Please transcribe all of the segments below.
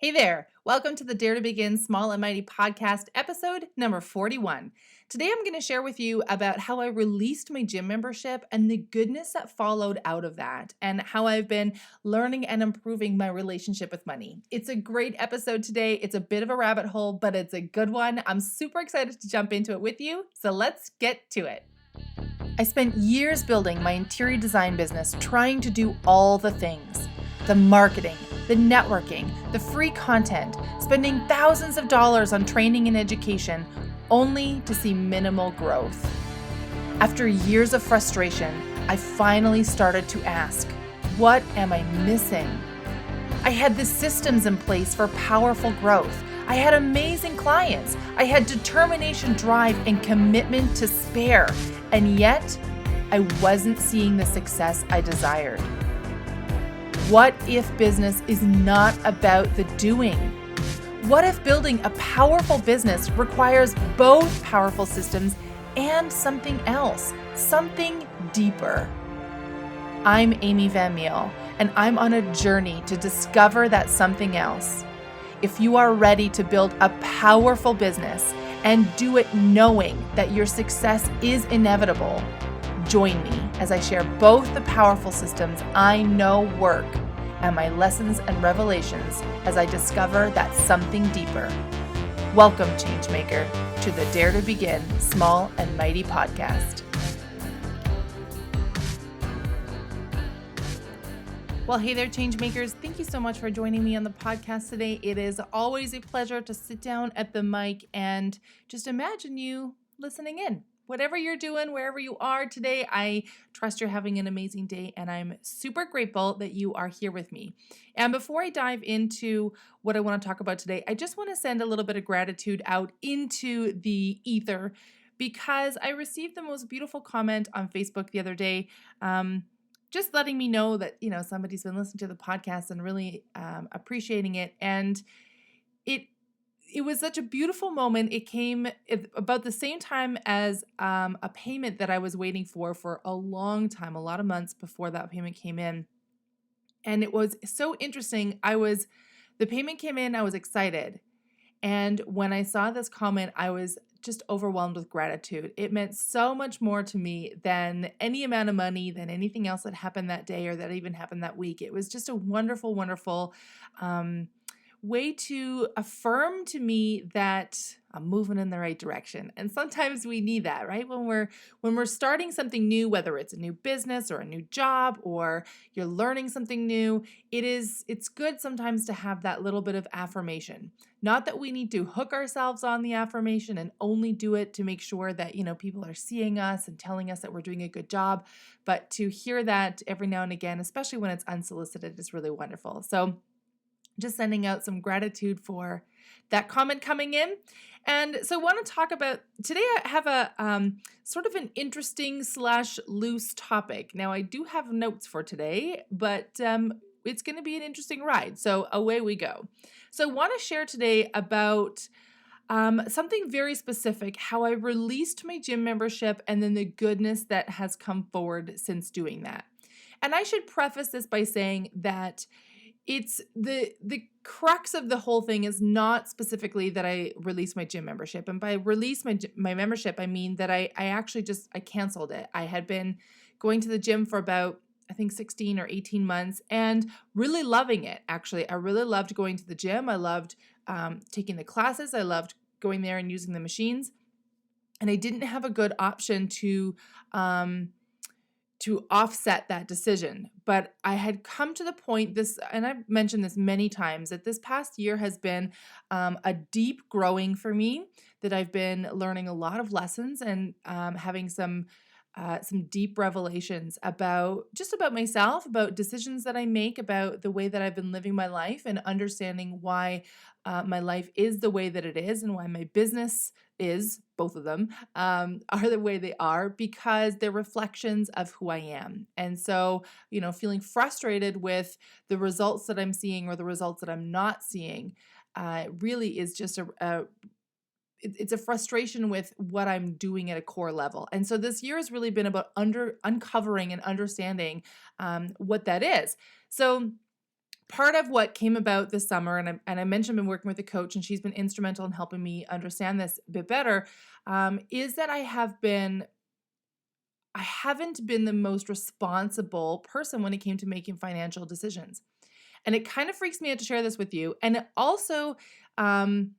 Hey there, welcome to the Dare to Begin Small and Mighty podcast, episode number 41. Today I'm going to share with you about how I released my gym membership and the goodness that followed out of that, and how I've been learning and improving my relationship with money. It's a great episode today. It's a bit of a rabbit hole, but it's a good one. I'm super excited to jump into it with you, so let's get to it. I spent years building my interior design business, trying to do all the things: the marketing, the networking, the free content, spending thousands of dollars on training and education, only to see minimal growth. After years of frustration, I finally started to ask, what am I missing? I had the systems in place for powerful growth. I had amazing clients. I had determination, drive, and commitment to spare. And yet, I wasn't seeing the success I desired. What if business is not about the doing? What if building a powerful business requires both powerful systems and something else, something deeper? I'm Amy Van Meel, and I'm on a journey to discover that something else. If you are ready to build a powerful business and do it knowing that your success is inevitable, join me as I share both the powerful systems I know work and my lessons and revelations as I discover that something deeper. Welcome, Changemaker, to the Dare to Begin Small and Mighty podcast. Well, hey there, Changemakers. Thank you so much for joining me on the podcast today. It is always a pleasure to sit down at the mic and just imagine you listening in. Whatever you're doing, wherever you are today, I trust you're having an amazing day, and I'm super grateful that you are here with me. And before I dive into what I want to talk about today, I just want to send a little bit of gratitude out into the ether, because I received the most beautiful comment on Facebook the other day, just letting me know that, somebody's been listening to the podcast and really appreciating it. And it was such a beautiful moment. It came about the same time as a payment that I was waiting for a long time, a lot of months before that payment came in. And it was so interesting. The payment came in, I was excited. And when I saw this comment, I was just overwhelmed with gratitude. It meant so much more to me than any amount of money, than anything else that happened that day or that even happened that week. It was just a wonderful, wonderful way to affirm to me that I'm moving in the right direction. And sometimes we need that, right? When we're starting something new, whether it's a new business or a new job or you're learning something new, it's good sometimes to have that little bit of affirmation. Not that we need to hook ourselves on the affirmation and only do it to make sure that, people are seeing us and telling us that we're doing a good job, but to hear that every now and again, especially when it's unsolicited, is really wonderful. So just sending out some gratitude for that comment coming in. And so I want to talk about, today I have a sort of an interesting / loose topic. Now I do have notes for today, but it's going to be an interesting ride. So away we go. So I want to share today about something very specific, how I released my gym membership and then the goodness that has come forward since doing that. And I should preface this by saying that it's the crux of the whole thing is not specifically that I released my gym membership. And by release my membership, I mean that I actually I canceled it. I had been going to the gym for about, I think, 16 or 18 months and really loving it. Actually, I really loved going to the gym. I loved taking the classes. I loved going there and using the machines. And I didn't have a good option to offset that decision. But I had come to the point, and I've mentioned this many times, that this past year has been a deep growing for me, that I've been learning a lot of lessons and having some deep revelations about myself, about decisions that I make, about the way that I've been living my life, and understanding why my life is the way that it is and why my business is, both of them, are the way they are, because they're reflections of who I am. And so, feeling frustrated with the results that I'm seeing or the results that I'm not seeing really is just it's a frustration with what I'm doing at a core level. And so this year has really been about uncovering and understanding what that is. So part of what came about this summer, and I mentioned I've been working with a coach, and she's been instrumental in helping me understand this a bit better, is that I haven't been the most responsible person when it came to making financial decisions. And it kind of freaks me out to share this with you. And it also, um,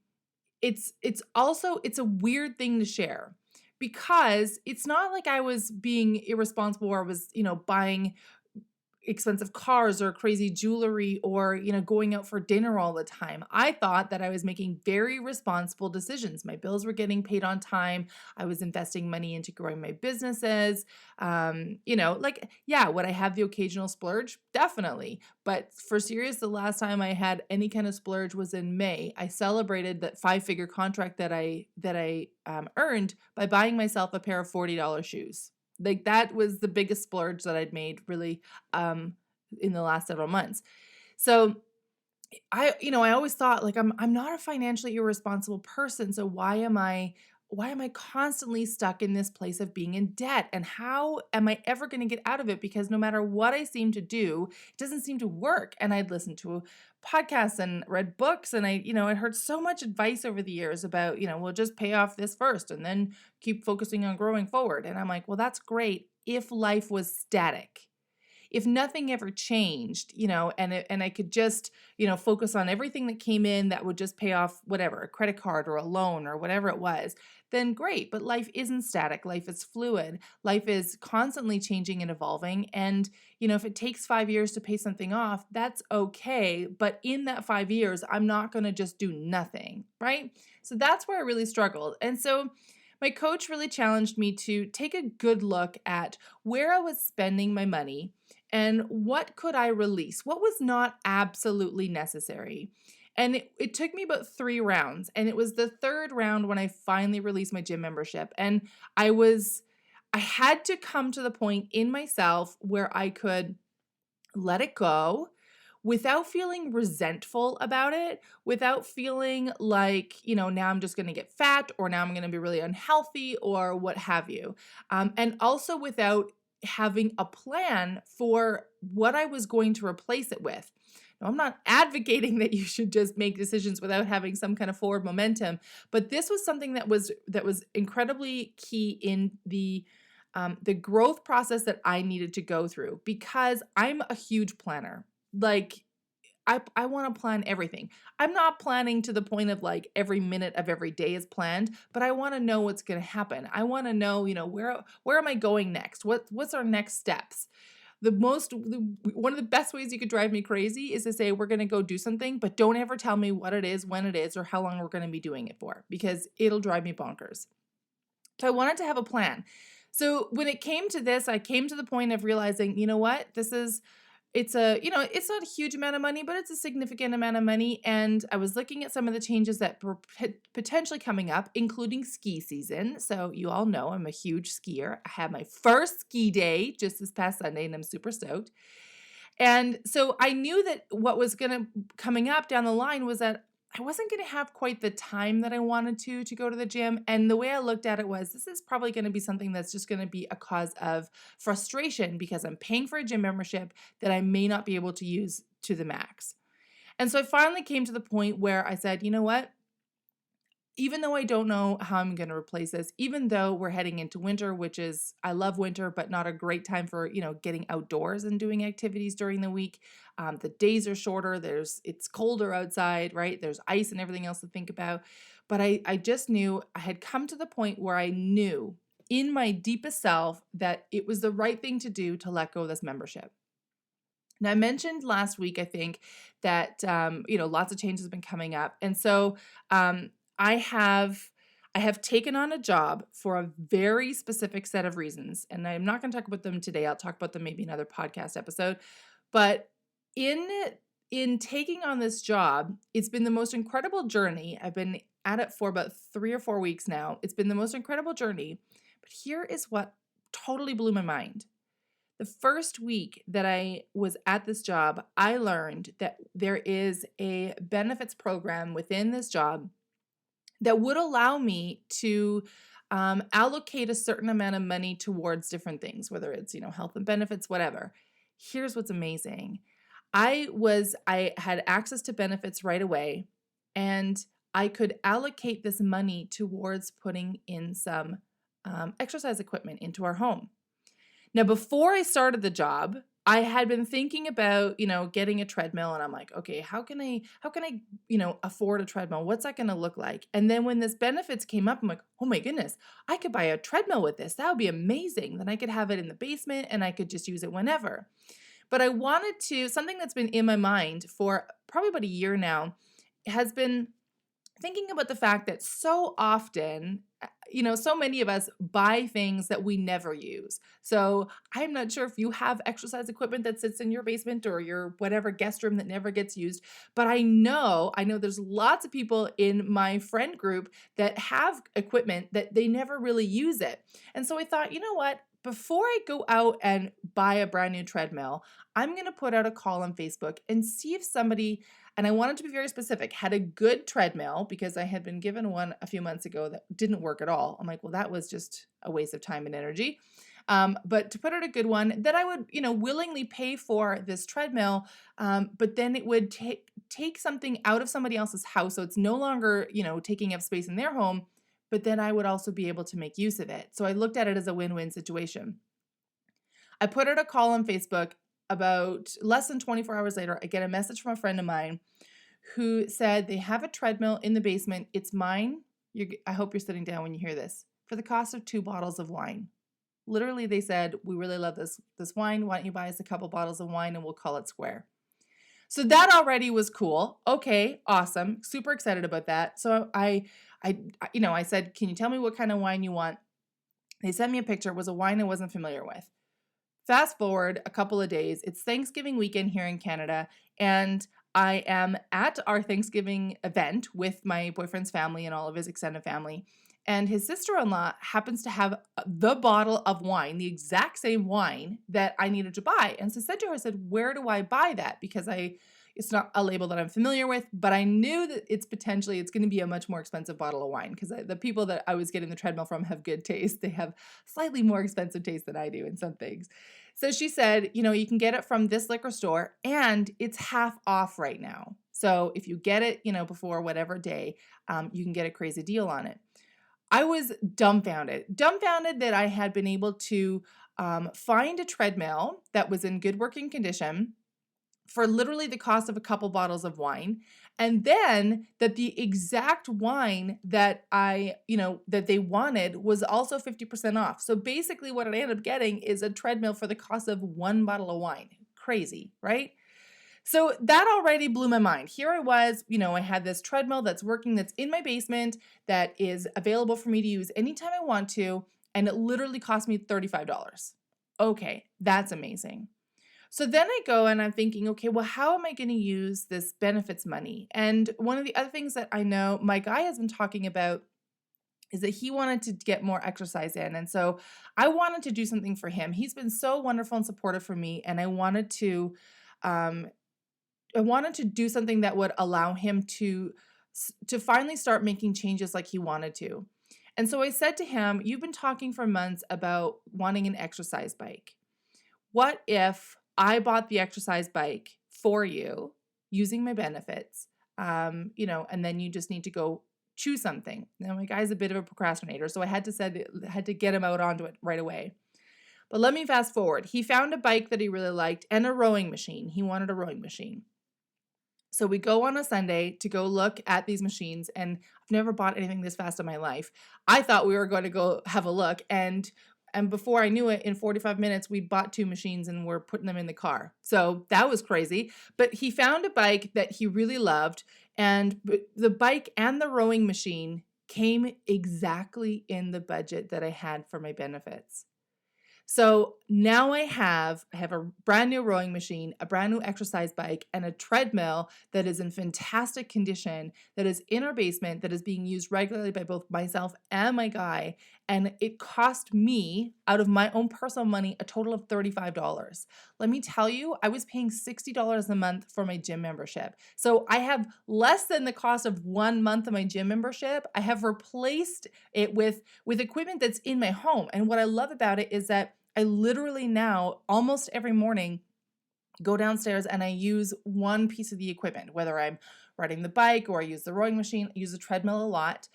it's a weird thing to share because it's not like I was being irresponsible or was, buying expensive cars or crazy jewelry or, going out for dinner all the time. I thought that I was making very responsible decisions. My bills were getting paid on time. I was investing money into growing my businesses. Would I have the occasional splurge? Definitely. But for serious, the last time I had any kind of splurge was in May. I celebrated that 5-figure contract that I earned by buying myself a pair of $40 shoes. Like that was the biggest splurge that I'd made really in the last several months. So I always thought like I'm not a financially irresponsible person. So why am I constantly stuck in this place of being in debt? And how am I ever going to get out of it? Because no matter what I seem to do, it doesn't seem to work. And I'd listened to podcasts and read books, and I heard so much advice over the years about, we'll just pay off this first and then keep focusing on growing forward. And I'm like, well, that's great if life was static. If nothing ever changed, and I could just, focus on everything that came in that would just pay off whatever, a credit card or a loan or whatever it was, then great. But life isn't static. Life is fluid. Life is constantly changing and evolving. And, if it takes 5 years to pay something off, that's okay. But in that 5 years, I'm not going to just do nothing, right? So that's where I really struggled. And so my coach really challenged me to take a good look at where I was spending my money and what could I release? What was not absolutely necessary? And it took me about 3 rounds. And it was the third round when I finally released my gym membership. And I had to come to the point in myself where I could let it go without feeling resentful about it, without feeling like, now I'm just going to get fat or now I'm going to be really unhealthy or what have you. And also without having a plan for what I was going to replace it with. Now, I'm not advocating that you should just make decisions without having some kind of forward momentum, but this was something that was incredibly key in the growth process that I needed to go through because I'm a huge planner. Like I want to plan everything. I'm not planning to the point of like every minute of every day is planned, but I want to know what's going to happen. I want to know, where am I going next? What's our next steps? One of the best ways you could drive me crazy is to say we're going to go do something, but don't ever tell me what it is, when it is, or how long we're going to be doing it for, because it'll drive me bonkers. So I wanted to have a plan. So when it came to this, I came to the point of realizing, you know what, it's not a huge amount of money, but it's a significant amount of money. And I was looking at some of the changes that were potentially coming up, including ski season. So you all know I'm a huge skier. I had my first ski day just this past Sunday, and I'm super stoked. And so I knew that what was coming up down the line was that I wasn't going to have quite the time that I wanted to go to the gym. And the way I looked at it was, this is probably going to be something that's just going to be a cause of frustration because I'm paying for a gym membership that I may not be able to use to the max. And so I finally came to the point where I said, you know what? Even though I don't know how I'm going to replace this, even though we're heading into winter, which is, I love winter, but not a great time for, getting outdoors and doing activities during the week. The days are shorter. It's colder outside, right? There's ice and everything else to think about. But I just knew I had come to the point where I knew in my deepest self that it was the right thing to do to let go of this membership. Now, I mentioned last week, I think, that, lots of changes have been coming up. And so, I have taken on a job for a very specific set of reasons, and I'm not going to talk about them today. I'll talk about them maybe in another podcast episode. But in taking on this job, it's been the most incredible journey. I've been at it for about 3 or 4 weeks now. It's been the most incredible journey. But here is what totally blew my mind. The first week that I was at this job, I learned that there is a benefits program within this job that would allow me to allocate a certain amount of money towards different things, whether it's, health and benefits, whatever. Here's what's amazing. I had access to benefits right away, and I could allocate this money towards putting in some exercise equipment into our home. Now, before I started the job, I had been thinking about, getting a treadmill, and I'm like, okay, how can I afford a treadmill? What's that going to look like? And then when this benefits came up, I'm like, oh my goodness, I could buy a treadmill with this. That would be amazing. Then I could have it in the basement and I could just use it whenever. But I wanted to, something that's been in my mind for probably about a year now, has been thinking about the fact that so often, so many of us buy things that we never use. So I'm not sure if you have exercise equipment that sits in your basement or your whatever guest room that never gets used, but I know there's lots of people in my friend group that have equipment that they never really use it. And so I thought, you know what? Before I go out and buy a brand new treadmill, I'm going to put out a call on Facebook and see if somebody, and I wanted to be very specific, had a good treadmill, because I had been given one a few months ago that didn't work at all. I'm like, well, that was just a waste of time and energy. But to put out a good one that I would, willingly pay for this treadmill, but then it would take something out of somebody else's house. So it's no longer, taking up space in their home, but then I would also be able to make use of it. So I looked at it as a win-win situation. I put out a call on Facebook. About less than 24 hours later, I get a message from a friend of mine who said they have a treadmill in the basement. It's mine. I hope you're sitting down when you hear this. For the cost of 2 bottles of wine. Literally, they said, we really love this wine. Why don't you buy us a couple bottles of wine and we'll call it square. So that already was cool. Okay, awesome. Super excited about that. So I said, can you tell me what kind of wine you want? They sent me a picture. It was a wine I wasn't familiar with. Fast forward a couple of days. It's Thanksgiving weekend here in Canada, and I am at our Thanksgiving event with my boyfriend's family and all of his extended family. And his sister-in-law happens to have the bottle of wine, the exact same wine that I needed to buy. And so I said to her, I said, where do I buy that? Because it's not a label that I'm familiar with, but I knew that it's going to be a much more expensive bottle of wine, because the people that I was getting the treadmill from have good taste. They have slightly more expensive taste than I do in some things. So she said, you can get it from this liquor store and it's half off right now. So if you get it, before whatever day, you can get a crazy deal on it. I was dumbfounded that I had been able to find a treadmill that was in good working condition for literally the cost of a couple bottles of wine. And then that the exact wine that that they wanted was also 50% off. So basically what I ended up getting is a treadmill for the cost of 1 bottle of wine. Crazy, right? So that already blew my mind. Here I was, I had this treadmill that's working, that's in my basement, that is available for me to use anytime I want to, and it literally cost me $35. Okay, that's amazing. So then I go and I'm thinking, okay, well, how am I going to use this benefits money? And one of the other things that I know my guy has been talking about is that he wanted to get more exercise in. And so I wanted to do something for him. He's been so wonderful and supportive for me. And I wanted to do something that would allow him to finally start making changes like he wanted to. And so I said to him, you've been talking for months about wanting an exercise bike. What if I bought the exercise bike for you using my benefits, and then you just need to go choose something. Now, my guy's a bit of a procrastinator, so I had to get him out onto it right away. But let me fast forward. He found a bike that he really liked and a rowing machine. He wanted a rowing machine. So we go on a Sunday to go look at these machines, and I've never bought anything this fast in my life. I thought we were going to go have a look, and before I knew it, in 45 minutes, we bought 2 machines and we're putting them in the car. So that was crazy. But he found a bike that he really loved, and the bike and the rowing machine came exactly in the budget that I had for my benefits. So now I have a brand new rowing machine, a brand new exercise bike, and a treadmill that is in fantastic condition, that is in our basement, that is being used regularly by both myself and my guy. And it cost me, out of my own personal money, a total of $35. Let me tell you, I was paying $60 a month for my gym membership. So I have less than the cost of 1 month of my gym membership. I have replaced it with equipment that's in my home. And what I love about it is that I literally now, almost every morning, go downstairs and I use one piece of the equipment, whether I'm riding the bike or I use the rowing machine, I use the treadmill a lot.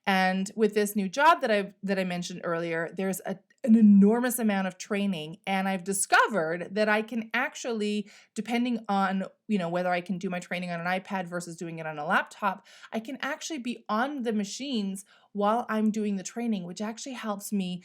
And with this new job that I mentioned earlier, there's an enormous amount of training, and I've discovered that I can actually, depending on, whether I can do my training on an iPad versus doing it on a laptop, I can actually be on the machines while I'm doing the training, which actually helps me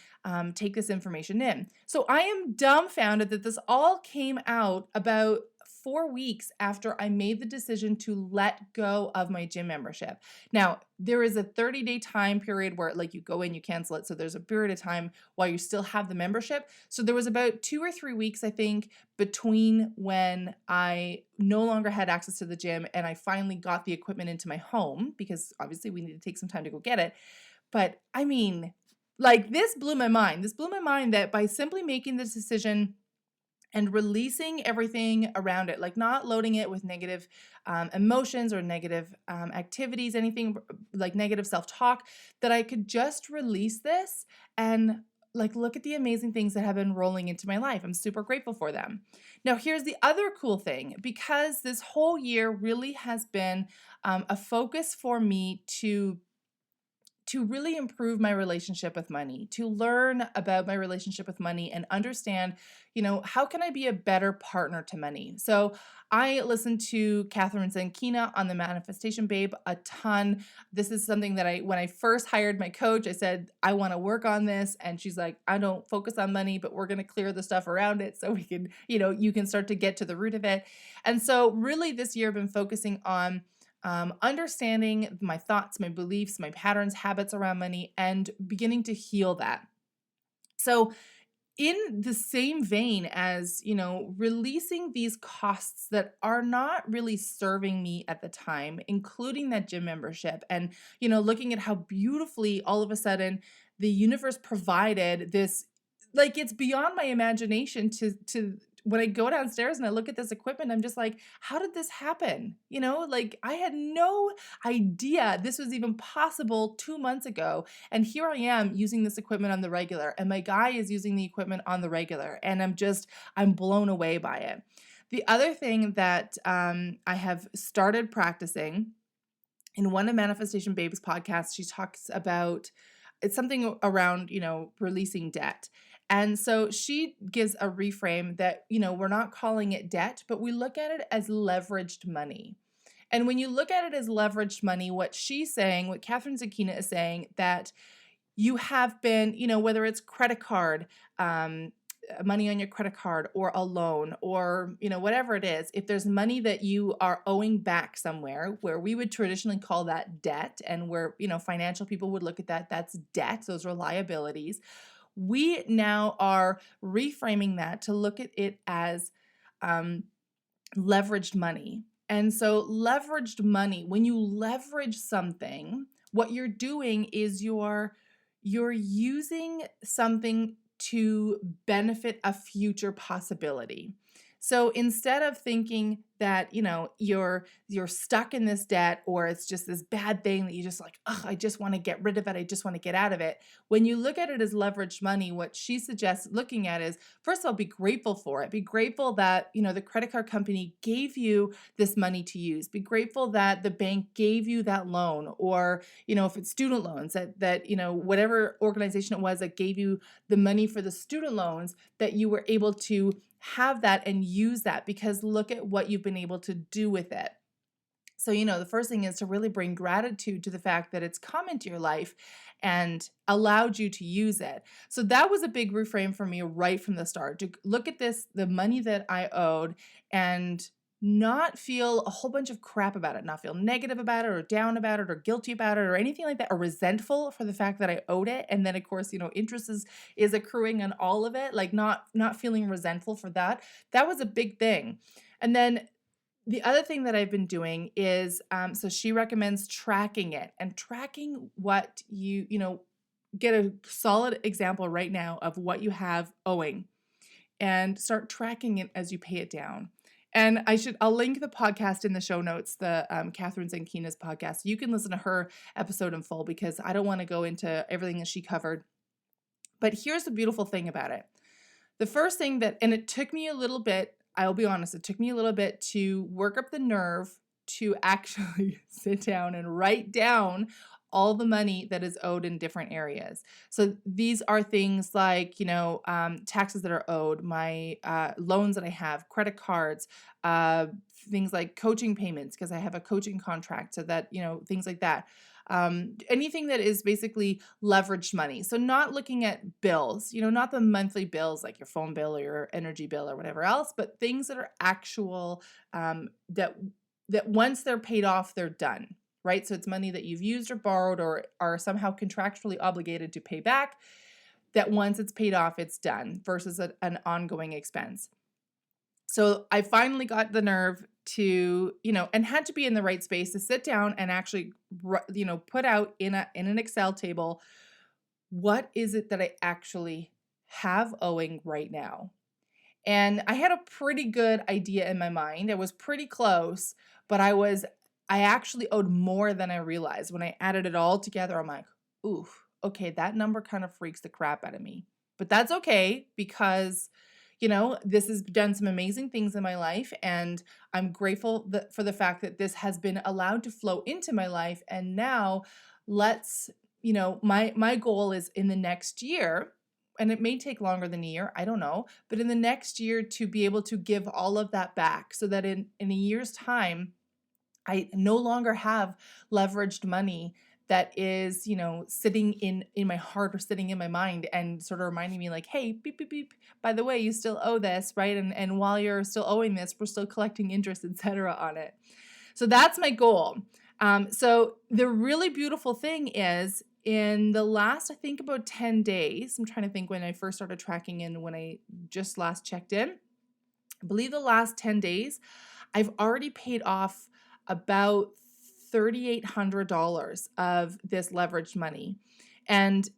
take this information in. So I am dumbfounded that this all came out about 4 weeks after I made the decision to let go of my gym membership. Now, there is a 30-day time period where like you go in, you cancel it. So there's a period of time while you still have the membership. So there was about 2 or 3 weeks, I think, between when I no longer had access to the gym and I finally got the equipment into my home, because obviously we need to take some time to go get it. But I mean, like, this blew my mind. This blew my mind that by simply making this decision and releasing everything around it, like not loading it with negative emotions or negative activities, anything like negative self-talk, that I could just release this and like look at the amazing things that have been rolling into my life. I'm super grateful for them. Now, here's the other cool thing, because this whole year really has been a focus for me to really improve my relationship with money, to learn about my relationship with money and understand, how can I be a better partner to money? So I listened to Catherine Zankina on the Manifestation Babe a ton. This is something that when I first hired my coach, I said, I want to work on this. And she's like, I don't focus on money, but we're going to clear the stuff around it so we can, you can start to get to the root of it. And so really this year I've been focusing on understanding my thoughts, my beliefs, my patterns, habits around money, and beginning to heal that. So in the same vein as, releasing these costs that are not really serving me at the time, including that gym membership, and, looking at how beautifully all of a sudden the universe provided this, like, it's beyond my imagination to when I go downstairs and I look at this equipment, I'm just like, how did this happen? Like, I had no idea this was even possible 2 months ago. And here I am using this equipment on the regular, and my guy is using the equipment on the regular. And I'm blown away by it. The other thing that I have started practicing, in one of Manifestation Babe's podcasts, she talks about, it's something around, releasing debt. And so she gives a reframe that, we're not calling it debt, but we look at it as leveraged money. And when you look at it as leveraged money, what she's saying, what Catherine Zakina is saying, that you have been, whether it's credit card, money on your credit card, or a loan, or, whatever it is, if there's money that you are owing back somewhere, where we would traditionally call that debt, and where, financial people would look at that's debt, those are liabilities. We now are reframing that to look at it as leveraged money. And so leveraged money, when you leverage something, what you're doing is you're using something to benefit a future possibility. So instead of thinking that, you're stuck in this debt, or it's just this bad thing that you just like, oh, I just want to get rid of it, I just want to get out of it. When you look at it as leveraged money, what she suggests looking at is, first of all, be grateful for it. Be grateful that, the credit card company gave you this money to use. Be grateful that the bank gave you that loan, or, if it's student loans, that whatever organization it was that gave you the money for the student loans, that you were able to have that and use that, because look at what you've been able to do with it. So, the first thing is to really bring gratitude to the fact that it's come into your life and allowed you to use it. So that was a big reframe for me right from the start, to look at this, the money that I owed, and not feel a whole bunch of crap about it, not feel negative about it, or down about it, or guilty about it, or anything like that, or resentful for the fact that I owed it. And then of course, interest is accruing on all of it, like not feeling resentful for that. That was a big thing. And then the other thing that I've been doing is, so she recommends tracking it, and tracking what get a solid example right now of what you have owing, and start tracking it as you pay it down. And I'll link the podcast in the show notes, the Catherine Zankina's podcast. You can listen to her episode in full, because I don't want to go into everything that she covered. But here's the beautiful thing about it. The first thing and it took me a little bit I'll be honest, it took me a little bit to work up the nerve to actually sit down and write down all the money that is owed in different areas. So these are things like, taxes that are owed, my loans that I have, credit cards, uh, things like coaching payments, because I have a coaching contract. So that, things like that. Anything that is basically leveraged money. So not looking at bills, not the monthly bills like your phone bill or your energy bill or whatever else, but things that are actual, that once they're paid off, they're done, right? So it's money that you've used or borrowed or are somehow contractually obligated to pay back, that once it's paid off, it's done versus an ongoing expense. So I finally got the nerve to, and had to be in the right space to sit down and actually, put out in an Excel table, what is it that I actually have owing right now? And I had a pretty good idea in my mind. I was pretty close, but I actually owed more than I realized. When I added it all together, I'm like, ooh, okay, that number kind of freaks the crap out of me. But that's okay because, this has done some amazing things in my life. And I'm grateful for the fact that this has been allowed to flow into my life. And now let's, my goal is in the next year, and it may take longer than a year, I don't know, but in the next year to be able to give all of that back so that in a year's time, I no longer have leveraged money that is, sitting in my heart or sitting in my mind and sort of reminding me like, hey, beep, beep, beep, by the way, you still owe this, right? And while you're still owing this, we're still collecting interest, etc. on it. So that's my goal. So the really beautiful thing is in the last, I think about 10 days, I'm trying to think when I first started tracking in, when I just last checked in, I believe the last 10 days, I've already paid off about $3,800 of this leveraged money. And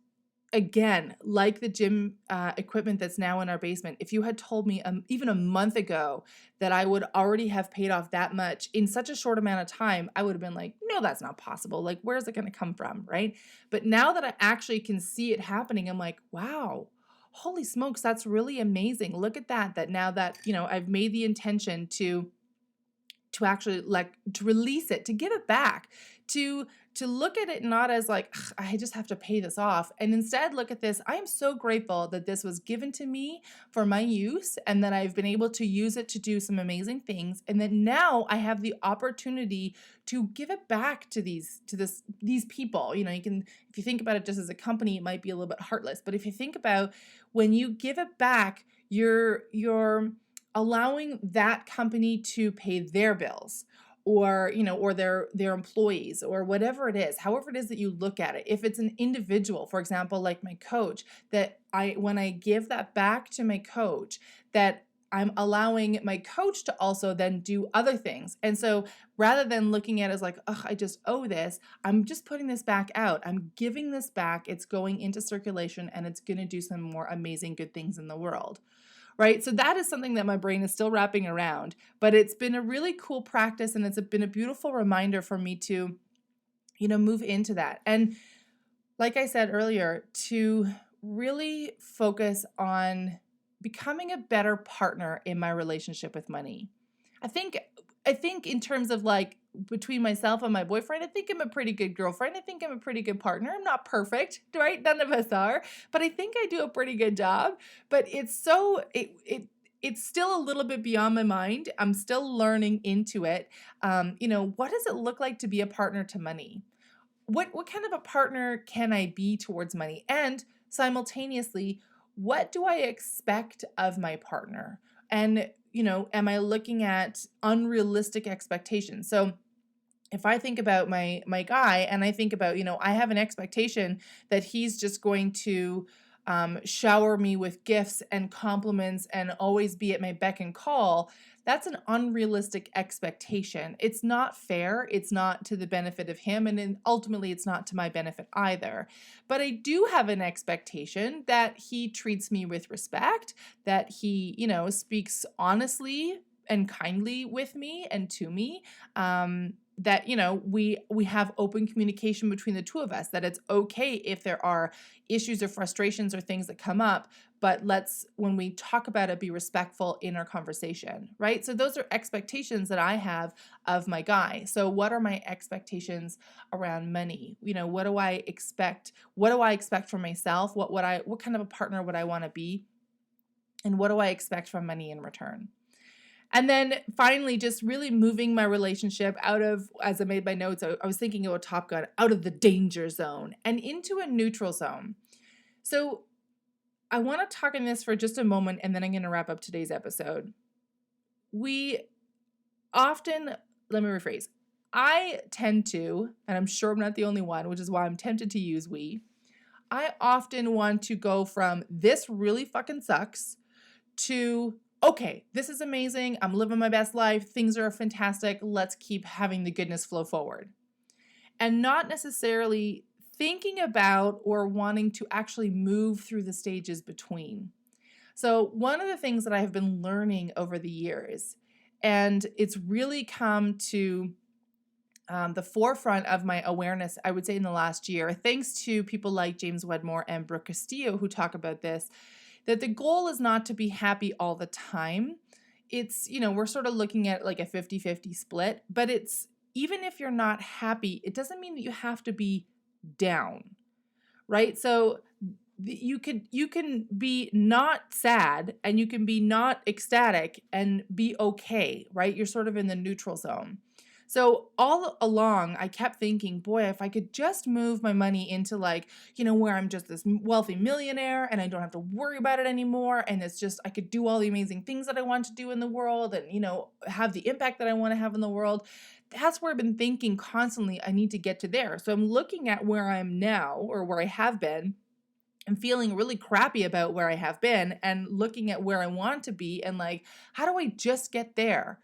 again, like the gym equipment that's now in our basement, if you had told me even a month ago that I would already have paid off that much in such a short amount of time, I would have been like, no, that's not possible. Like, where's it going to come from, right? But now that I actually can see it happening, I'm like, wow, holy smokes, that's really amazing. Look at that now that, I've made the intention to actually to release it, to give it back, to look at it not as like, I just have to pay this off, and instead look at this, I am so grateful that this was given to me for my use and that I've been able to use it to do some amazing things, and that now I have the opportunity to give it back to these people. You can, if you think about it just as a company, it might be a little bit heartless, but if you think about when you give it back, you're allowing that company to pay their bills or their employees or whatever it is, however it is that you look at it. If it's an individual, for example, like my coach, that when I give that back to my coach, that I'm allowing my coach to also then do other things. And so rather than looking at it as like, I just owe this, I'm just putting this back out. I'm giving this back. It's going into circulation and it's going to do some more amazing good things in the world. Right? So that is something that my brain is still wrapping around, but it's been a really cool practice and it's been a beautiful reminder for me to, move into that. And like I said earlier, to really focus on becoming a better partner in my relationship with money. I think in terms of like between myself and my boyfriend, I think I'm a pretty good girlfriend. I think I'm a pretty good partner. I'm not perfect, right? None of us are, but I think I do a pretty good job. But it's still a little bit beyond my mind. I'm still learning into it. What does it look like to be a partner to money? What kind of a partner can I be towards money? And simultaneously, what do I expect of my partner? And, am I looking at unrealistic expectations? So if I think about my guy and I think about, I have an expectation that he's just going to shower me with gifts and compliments and always be at my beck and call, that's an unrealistic expectation. It's not fair. It's not to the benefit of him. And then ultimately, it's not to my benefit either. But I do have an expectation that he treats me with respect, that he, speaks honestly and kindly with me and to me. that, we have open communication between the two of us, that it's okay if there are issues or frustrations or things that come up, but let's, when we talk about it, be respectful in our conversation, right? So those are expectations that I have of my guy. So what are my expectations around money? What do I expect? What do I expect from myself? What kind of a partner would I want to be? And what do I expect from money in return? And then finally, just really moving my relationship out of, as I made my notes, I was thinking about Top Gun, out of the danger zone and into a neutral zone. So I want to talk on this for just a moment, and then I'm going to wrap up today's episode. We often, let me rephrase, I tend to, and I'm sure I'm not the only one, which is why I'm tempted to use we, I often want to go from this really fucking sucks to, okay, this is amazing. I'm living my best life. Things are fantastic. Let's keep having the goodness flow forward. And not necessarily thinking about or wanting to actually move through the stages between. So one of the things that I have been learning over the years, and it's really come to the forefront of my awareness, I would say in the last year, thanks to people like James Wedmore and Brooke Castillo who talk about this, that the goal is not to be happy all the time. It's, we're sort of looking at like a 50-50 split, but it's, even if you're not happy, it doesn't mean that you have to be down, right? So you can be not sad and you can be not ecstatic and be okay, right? You're sort of in the neutral zone. So all along, I kept thinking, boy, if I could just move my money into like, where I'm just this wealthy millionaire and I don't have to worry about it anymore. And it's just, I could do all the amazing things that I want to do in the world and, have the impact that I want to have in the world. That's where I've been thinking constantly, I need to get to there. So I'm looking at where I'm now, or where I have been, and feeling really crappy about where I have been, and looking at where I want to be and like, how do I just get there?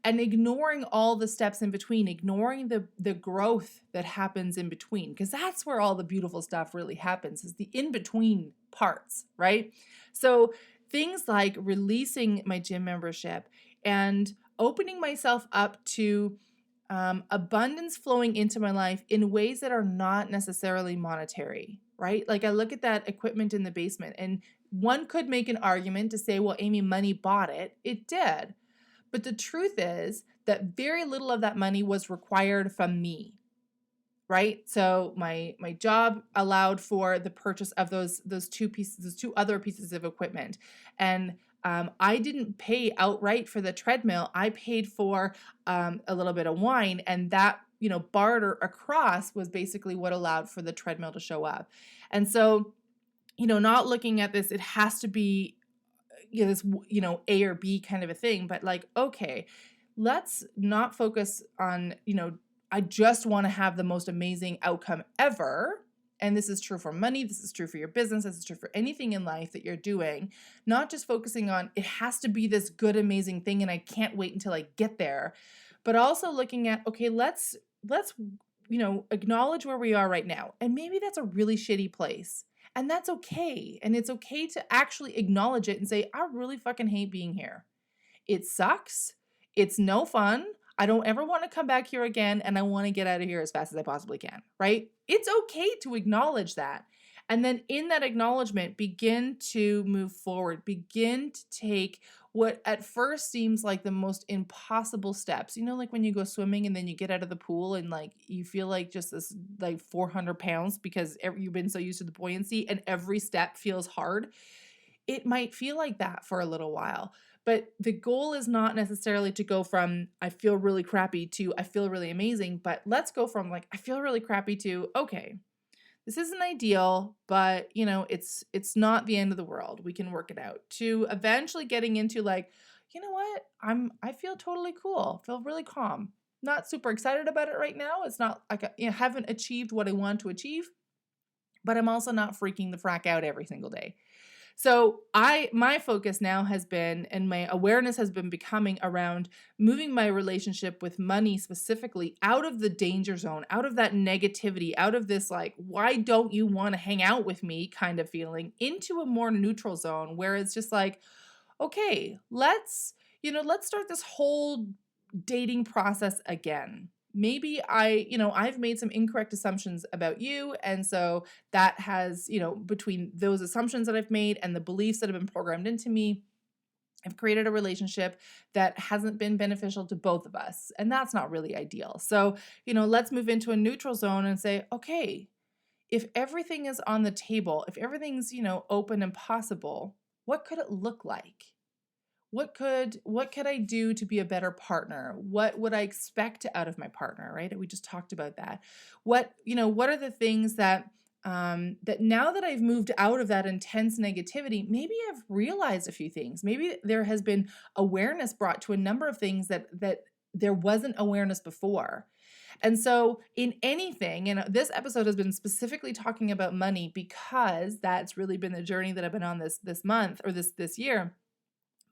And ignoring all the steps in between, ignoring the growth that happens in between, because that's where all the beautiful stuff really happens, is the in-between parts, right? So things like releasing my gym membership and opening myself up to abundance flowing into my life in ways that are not necessarily monetary, right? Like I look at that equipment in the basement, and one could make an argument to say, well, Amy, money bought it. It did. But the truth is that very little of that money was required from me, right? So my job allowed for the purchase of those two other pieces of equipment, and I didn't pay outright for the treadmill. I paid for a little bit of wine, and that barter across was basically what allowed for the treadmill to show up. And so, not looking at this, it has to be this A or B kind of a thing, but like, okay, let's not focus on I just want to have the most amazing outcome ever. And this is true for money, this is true for your business, this is true for anything in life that you're doing. Not just focusing on it has to be this good amazing thing and I can't wait until I get there, but also looking at, okay, let's acknowledge where we are right now, and maybe that's a really shitty place. And that's okay. And it's okay to actually acknowledge it and say, I really fucking hate being here. It sucks. It's no fun. I don't ever want to come back here again. And I want to get out of here as fast as I possibly can, right? It's okay to acknowledge that. And then in that acknowledgement, begin to move forward. Begin to take what at first seems like the most impossible steps. Like when you go swimming and then you get out of the pool and like you feel like just this like 400 pounds because you've been so used to the buoyancy and every step feels hard. It might feel like that for a little while. But the goal is not necessarily to go from I feel really crappy to I feel really amazing, but let's go from like I feel really crappy to okay, this isn't ideal, but it's not the end of the world. We can work it out, to eventually getting into like, you know what? I feel totally cool. Feel really calm. Not super excited about it right now. It's not like I haven't achieved what I want to achieve, but I'm also not freaking the frack out every single day. So my focus now has been, and my awareness has been becoming around moving my relationship with money specifically out of the danger zone, out of that negativity, out of this like, why don't you want to hang out with me kind of feeling, into a more neutral zone where it's just like, okay, let's start this whole dating process again. maybe I've made some incorrect assumptions about you. And so that has, between those assumptions that I've made and the beliefs that have been programmed into me, I've created a relationship that hasn't been beneficial to both of us. And that's not really ideal. So, let's move into a neutral zone and say, okay, if everything is on the table, if everything's, open and possible, what could it look like? What could I do to be a better partner? What would I expect out of my partner, right? We just talked about that. What are the things that that now that I've moved out of that intense negativity, maybe I've realized a few things. Maybe there has been awareness brought to a number of things that there wasn't awareness before. And so in anything, and this episode has been specifically talking about money because that's really been the journey that I've been on this month or this year.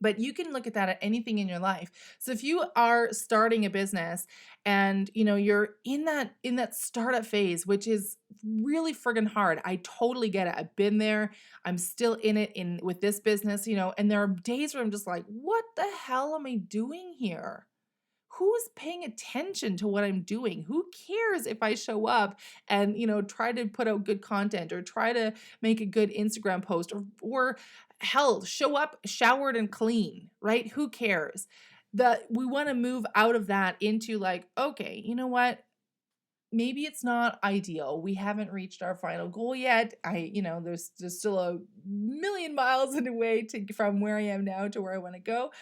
But you can look at that at anything in your life. So if you are starting a business and you're in that startup phase, which is really friggin' hard. I totally get it. I've been there. I'm still in it with this business, and there are days where I'm just like, what the hell am I doing here? Who's paying attention to what I'm doing? Who cares if I show up and, try to put out good content or try to make a good Instagram post or hell, show up showered and clean, right? Who cares? We want to move out of that into like, okay, you know what? Maybe it's not ideal. We haven't reached our final goal yet. There's still a million miles away from where I am now to where I want to go.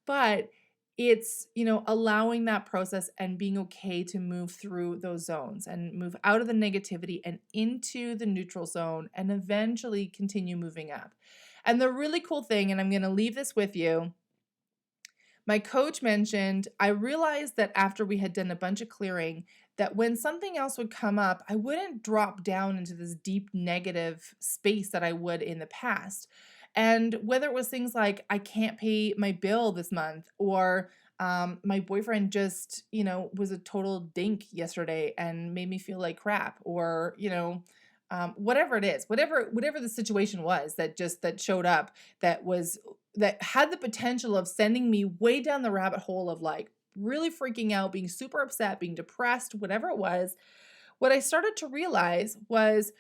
But it's, allowing that process and being okay to move through those zones and move out of the negativity and into the neutral zone and eventually continue moving up. And the really cool thing, and I'm going to leave this with you, my coach mentioned, I realized that after we had done a bunch of clearing, that when something else would come up, I wouldn't drop down into this deep negative space that I would in the past. And whether it was things like, I can't pay my bill this month, or my boyfriend just, was a total dink yesterday and made me feel like crap, or, whatever it is, whatever the situation was that showed up, that had the potential of sending me way down the rabbit hole of like really freaking out, being super upset, being depressed, whatever it was, what I started to realize was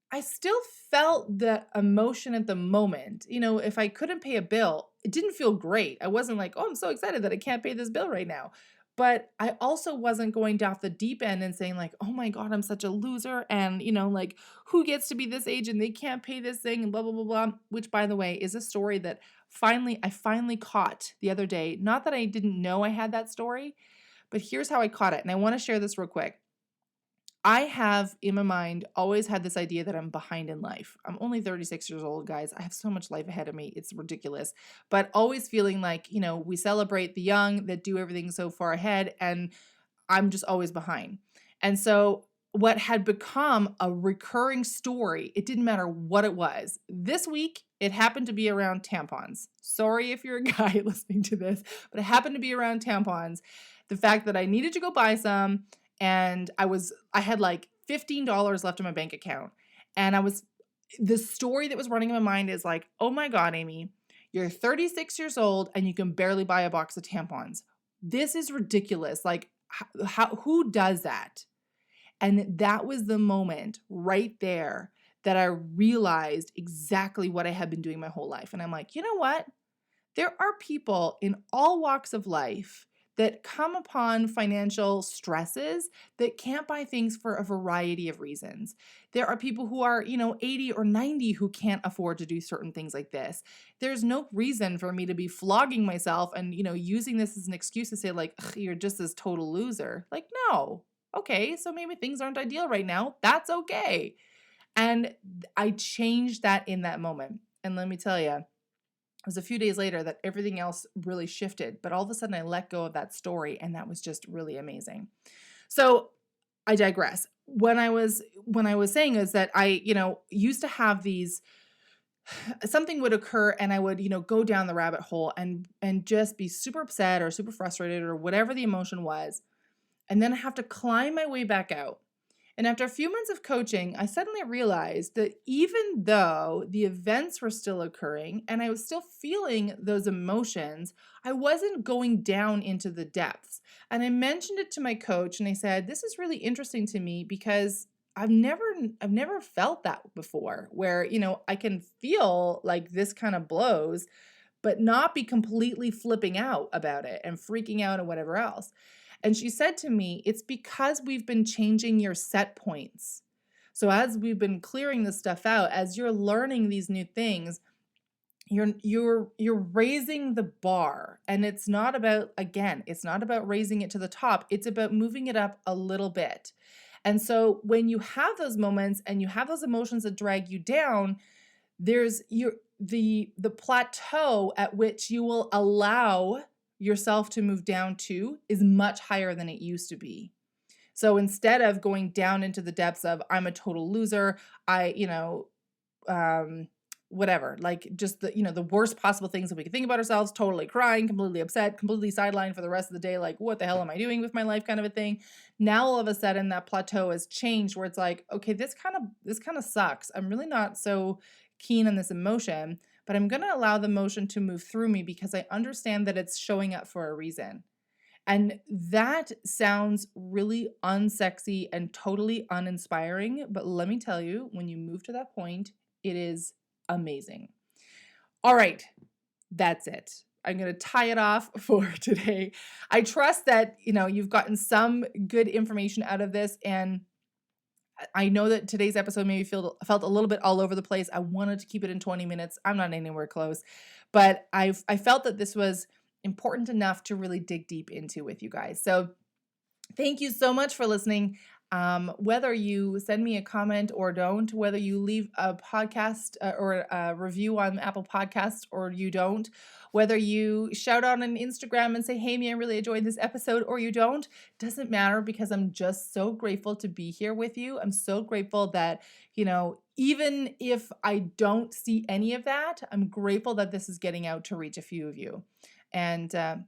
I still felt the emotion at the moment. If I couldn't pay a bill, it didn't feel great. I wasn't like, oh, I'm so excited that I can't pay this bill right now. But I also wasn't going down the deep end and saying like, oh my God, I'm such a loser. And, like, who gets to be this age and they can't pay this thing and blah, blah, blah, blah. Which, by the way, is a story that I finally caught the other day. Not that I didn't know I had that story, but here's how I caught it. And I want to share this real quick. I have in my mind always had this idea that I'm behind in life. I'm only 36 years old, guys. I have so much life ahead of me. It's ridiculous. But always feeling like, we celebrate the young that do everything so far ahead, and I'm just always behind. And so what had become a recurring story, it didn't matter what it was. This week, it happened to be around tampons. Sorry if you're a guy listening to this, but it happened to be around tampons. The fact that I needed to go buy some, and I had like $15 left in my bank account. And the story that was running in my mind is like, oh my God, Amy, you're 36 years old and you can barely buy a box of tampons. This is ridiculous. Like, who does that? And that was the moment right there that I realized exactly what I had been doing my whole life. And I'm like, you know what? There are people in all walks of life that come upon financial stresses that can't buy things for a variety of reasons. There are people who are, 80 or 90 who can't afford to do certain things like this. There's no reason for me to be flogging myself and, using this as an excuse to say like, you're just this total loser. Like, no. Okay, so maybe things aren't ideal right now. That's okay. And I changed that in that moment. And let me tell you, it was a few days later that everything else really shifted, but all of a sudden I let go of that story, and that was just really amazing. So I digress. When I was saying is that I, used to have these, something would occur and I would, go down the rabbit hole and just be super upset or super frustrated or whatever the emotion was. And then I have to climb my way back out. And after a few months of coaching, I suddenly realized that even though the events were still occurring and I was still feeling those emotions, I wasn't going down into the depths. And I mentioned it to my coach and I said, this is really interesting to me because I've never felt that before where, I can feel like this kind of blows, but not be completely flipping out about it and freaking out and whatever else. And she said to me, it's because we've been changing your set points. So as we've been clearing this stuff out, as you're learning these new things, you're raising the bar. And it's not about raising it to the top. It's about moving it up a little bit. And so when you have those moments and you have those emotions that drag you down, there's the plateau at which you will allow yourself to move down to is much higher than it used to be. So instead of going down into the depths of I'm a total loser, whatever, like just the worst possible things that we can think about ourselves, totally crying, completely upset, completely sidelined for the rest of the day, like what the hell am I doing with my life kind of a thing. Now all of a sudden that plateau has changed where it's like, okay, this kind of sucks. I'm really not so keen on this emotion, but I'm going to allow the emotion to move through me because I understand that it's showing up for a reason. And that sounds really unsexy and totally uninspiring. But let me tell you, when you move to that point, it is amazing. All right, that's it. I'm going to tie it off for today. I trust that, you've gotten some good information out of this, and I know that today's episode maybe felt a little bit all over the place. I wanted to keep it in 20 minutes. I'm not anywhere close, but I felt that this was important enough to really dig deep into with you guys. So thank you so much for listening. Whether you send me a comment or don't, whether you leave a podcast or a review on Apple Podcasts or you don't, whether you shout out on Instagram and say, hey, me, I really enjoyed this episode, or you don't, doesn't matter because I'm just so grateful to be here with you. I'm so grateful that, even if I don't see any of that, I'm grateful that this is getting out to reach a few of you. And I'm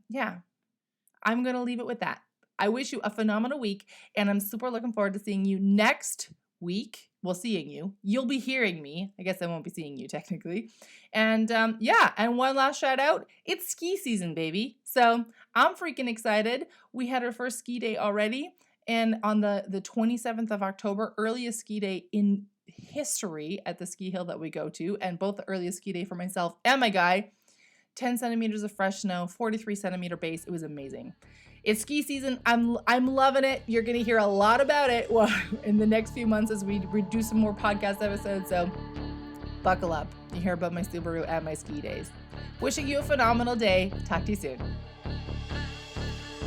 going to leave it with that. I wish you a phenomenal week, and I'm super looking forward to seeing you next week. Well, seeing you. You'll be hearing me. I guess I won't be seeing you technically. And and one last shout out. It's ski season, baby. So I'm freaking excited. We had our first ski day already, and on the 27th of October, earliest ski day in history at the ski hill that we go to, and both the earliest ski day for myself and my guy. 10 centimeters of fresh snow, 43 centimeter base. It was amazing. It's ski season. I'm loving it. You're going to hear a lot about it in the next few months as we do some more podcast episodes. So buckle up. You hear about my Subaru and my ski days. Wishing you a phenomenal day. Talk to you soon.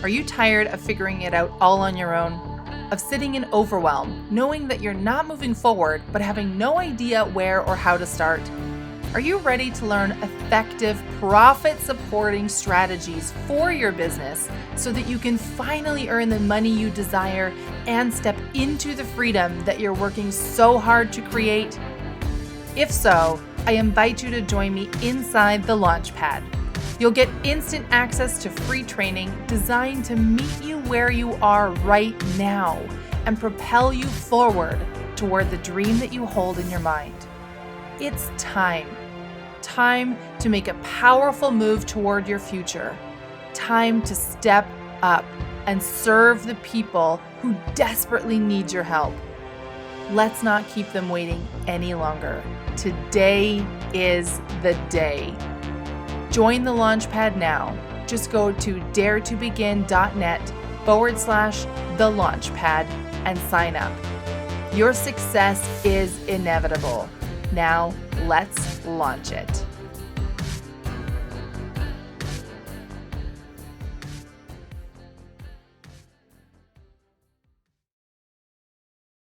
Are you tired of figuring it out all on your own? Of sitting in overwhelm, knowing that you're not moving forward, but having no idea where or how to start? Are you ready to learn effective profit-supporting strategies for your business so that you can finally earn the money you desire and step into the freedom that you're working so hard to create? If so, I invite you to join me inside the Launchpad. You'll get instant access to free training designed to meet you where you are right now and propel you forward toward the dream that you hold in your mind. It's time to make a powerful move toward your future. Time to step up and serve the people who desperately need your help. Let's not keep them waiting any longer. Today is the day. Join the Launchpad now. Just go to daretobegin.net/the Launchpad and sign up. Your success is inevitable. Now, let's launch it.